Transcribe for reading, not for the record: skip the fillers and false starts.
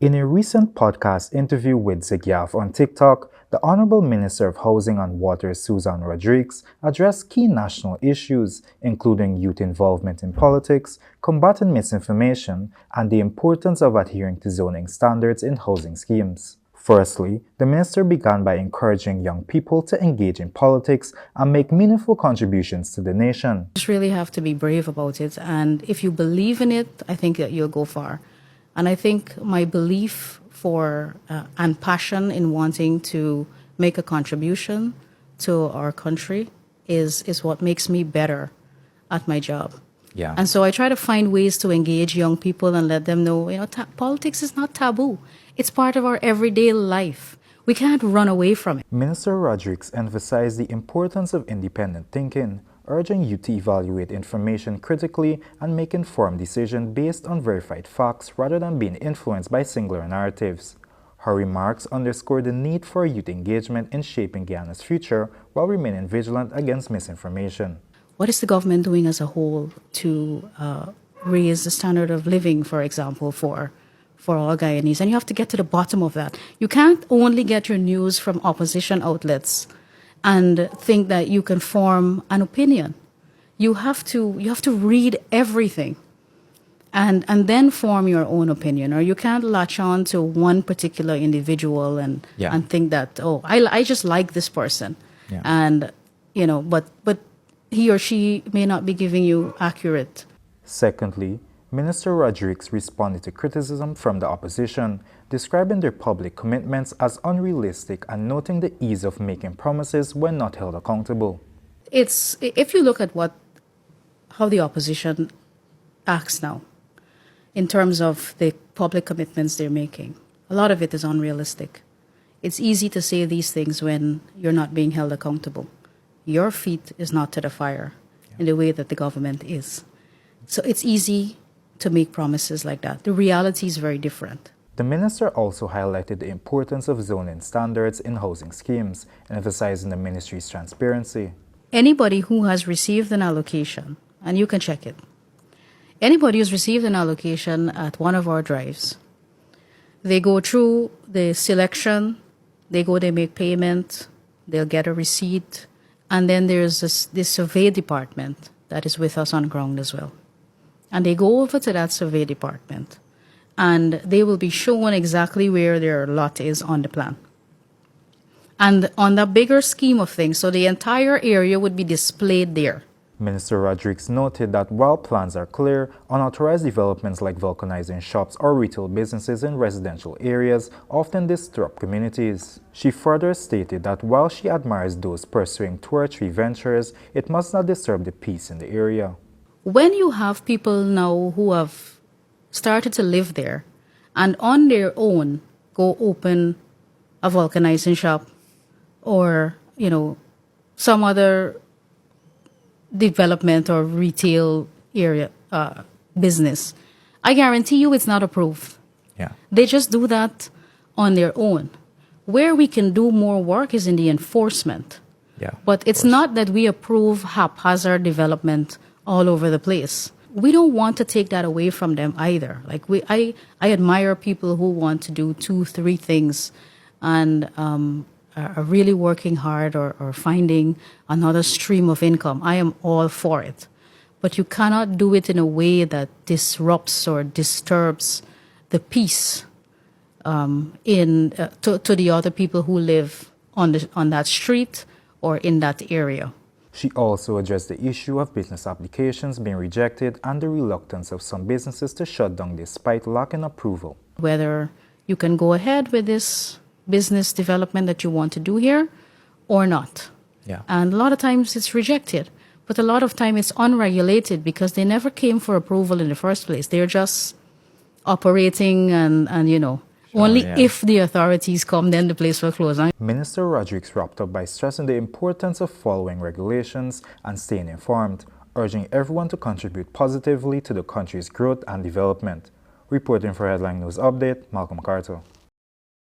In a recent podcast interview with Zigyaf on TikTok, the Honorable Minister of Housing and Water Susan Rodrigues addressed key national issues, including youth involvement in politics, combating misinformation, and the importance of adhering to zoning standards in housing schemes. Firstly, the minister began by encouraging young people to engage in politics and make meaningful contributions to the nation. You just really have to be brave about it, and if you believe in it, I think that you'll go far. And I think my belief for and passion in wanting to make a contribution to our country is what makes me better at my job. Yeah. And so I try to find ways to engage young people and let them know, politics is not taboo. It's part of our everyday life. We can't run away from it. Minister Rodrigues emphasized the importance of independent thinking, urging you to evaluate information critically and make informed decisions based on verified facts rather than being influenced by singular narratives. Her remarks underscored the need for youth engagement in shaping Guyana's future while remaining vigilant against misinformation. What is the government doing as a whole to raise the standard of living, for example, for all Guyanese? And you have to get to the bottom of that. You can't only get your news from opposition outlets and think that you can form an opinion. You have to read everything and then form your own opinion, or you can't latch on to one particular individual and think that, I just like this person. Yeah. And but he or she may not be giving you accurate. Secondly, Minister Rodrigues responded to criticism from the opposition, describing their public commitments as unrealistic and noting the ease of making promises when not held accountable. If you look at how the opposition acts now, in terms of the public commitments they're making, a lot of it is unrealistic. It's easy to say these things when you're not being held accountable. Your feet is not to the fire in the way that the government is. So it's easy to make promises like that. The reality is very different. The minister also highlighted the importance of zoning standards in housing schemes, emphasizing the ministry's transparency. Anybody who has received an allocation, and you can check it, anybody who's received an allocation at one of our drives, they go through the selection, they make payment, they'll get a receipt, and then there's this survey department that is with us on ground as well. And they go over to that survey department, and they will be shown exactly where their lot is on the plan. And on the bigger scheme of things, so the entire area would be displayed there. Minister Rodrigues noted that while plans are clear, unauthorized developments like vulcanizing shops or retail businesses in residential areas often disrupt communities. She further stated that while she admires those pursuing tourist ventures, it must not disturb the peace in the area. When you have people now who have started to live there and on their own go open a vulcanizing shop or, some other development or retail area business, I guarantee you it's not approved. Yeah. They just do that on their own. Where we can do more work is in the enforcement. Yeah. But it's not that we approve haphazard development all over the place. We don't want to take that away from them either. Like I admire people who want to do 2-3 things and are really working hard or finding another stream of income. I am all for it. But you cannot do it in a way that disrupts or disturbs the peace to the other people who live on that street or in that area. She also addressed the issue of business applications being rejected and the reluctance of some businesses to shut down despite lacking approval. Whether you can go ahead with this business development that you want to do here or not. Yeah. And a lot of times it's rejected, but a lot of time it's unregulated because they never came for approval in the first place. They're just operating and only if the authorities come, then the place will close. Minister Rodrigues wrapped up by stressing the importance of following regulations and staying informed, urging everyone to contribute positively to the country's growth and development. Reporting for Headline News Update, Malcolm Carter.